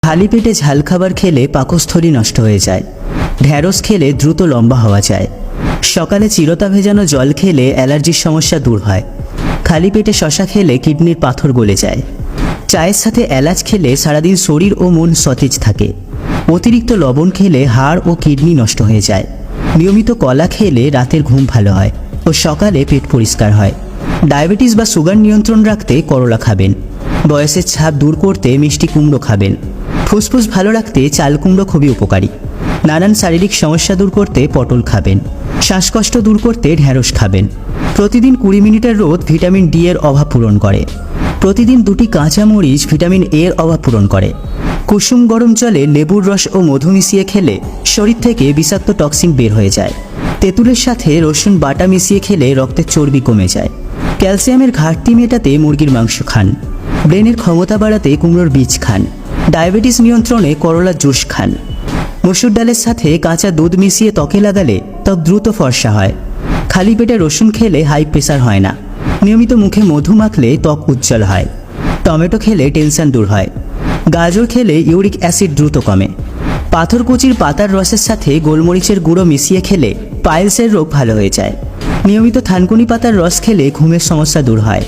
খালি পেটে ঝাল খাবার খেলে পাকস্থলী নষ্ট হয়ে যায়। ঢ্যাঁড়স খেলে দ্রুত লম্বা হওয়া যায়। সকালে চিরতা ভেজানো জল খেলে অ্যালার্জির সমস্যা দূর হয়। খালি পেটে শশা খেলে কিডনির পাথর গলে যায়। চায়ের সাথে এলাচ খেলে সারাদিন শরীর ও মন সতেজ থাকে। অতিরিক্ত লবণ খেলে হাড় ও কিডনি নষ্ট হয়ে যায়। নিয়মিত কলা খেলে রাতের ঘুম ভালো হয় ও সকালে পেট পরিষ্কার হয়। ডায়াবেটিস বা সুগার নিয়ন্ত্রণ রাখতে করলা খাবেন। বয়সের ছাপ দূর করতে মিষ্টি কুমড়ো খাবেন। ফুসফুস ভালো রাখতে চাল কুমড়ো খুবই উপকারী। নানান শারীরিক সমস্যা দূর করতে পটল খাবেন। শ্বাসকষ্ট দূর করতে ঢ্যাঁড়স খাবেন। প্রতিদিন 20 মিনিটের রোদ ভিটামিন ডি এর অভাব পূরণ করে। প্রতিদিন 2টি কাঁচা মরিচ ভিটামিন এ এর অভাব পূরণ করে। কুসুম গরম জলে লেবুর রস ও মধু মিশিয়ে খেলে শরীর থেকে বিষাক্ত টক্সিন বের হয়ে যায়। তেঁতুলের সাথে রসুন বাটা মিশিয়ে খেলে রক্তের চর্বি কমে যায়। ক্যালসিয়ামের ঘাটতি মেটাতে মুরগির মাংস খান। ব্রেনের ক্ষমতা বাড়াতে কুমড়োর বীজ খান। ডায়াবেটিস নিয়ন্ত্রণে করলার জুস খান। মসুর ডালের সাথে কাঁচা দুধ মিশিয়ে ত্বকে লাগালে ত্বক দ্রুত ফর্সা হয়। খালি পেটে রসুন খেলে হাই প্রেসার হয় না। নিয়মিত মুখে মধু মাখলে ত্বক উজ্জ্বল হয়। টমেটো খেলে টেনশন দূর হয়। গাজর খেলে ইউরিক অ্যাসিড দ্রুত কমে। পাথরকুচির পাতার রসের সাথে গোলমরিচের গুঁড়ো মিশিয়ে খেলে পাইলসের রোগ ভালো হয়ে যায়। নিয়মিত থানকুনি পাতার রস খেলে ঘুমের সমস্যা দূর হয়।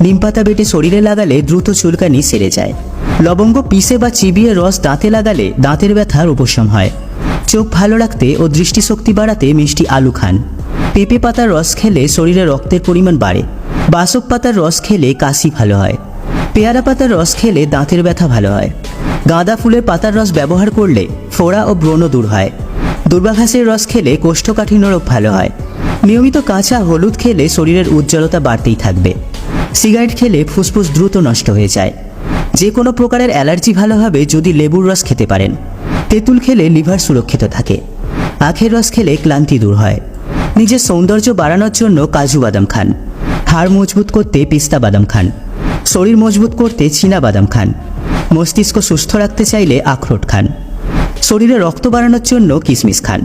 নিম পাতা বেটে শরীরে লাগালে দ্রুত চুলকানি সেরে যায়। লবঙ্গ পিষে বা চিবিয়ে রস দাঁতে লাগালে দাঁতের ব্যথার উপশম হয়। চোখ ভালো রাখতে ও দৃষ্টিশক্তি বাড়াতে মিষ্টি আলু খান। পেঁপে পাতার রস খেলে শরীরে রক্তের পরিমাণ বাড়ে। বাসক পাতার রস খেলে কাশি ভালো হয়। পেয়ারা পাতার রস খেলে দাঁতের ব্যথা ভালো হয়। গাঁদা ফুলের পাতার রস ব্যবহার করলে ফোড়া ও ব্রণ দূর হয়। দুর্বাঘাসের রস খেলে কোষ্ঠকাঠিন্য রোগ ভালো হয়। নিয়মিত কাঁচা হলুদ খেলে শরীরের উজ্জ্বলতা বাড়তেই থাকবে। সিগারেট খেলে ফুসফুস দ্রুত নষ্ট হয়ে যায়। যে কোনো প্রকারের অ্যালার্জি ভালো হবে যদি লেবুর রস খেতে পারেন। তেঁতুল খেলে লিভার সুরক্ষিত থাকে। আখের রস খেলে ক্লান্তি দূর হয়। নিজের সৌন্দর্য বাড়ানোর জন্য কাজু বাদাম খান। হাড় মজবুত করতে পিস্তা বাদাম খান। শরীর মজবুত করতে চীনা বাদাম খান। মস্তিষ্ক সুস্থ রাখতে চাইলে আখরোট খান। শরীরে রক্ত বাড়ানোর জন্য কিশমিশ খান।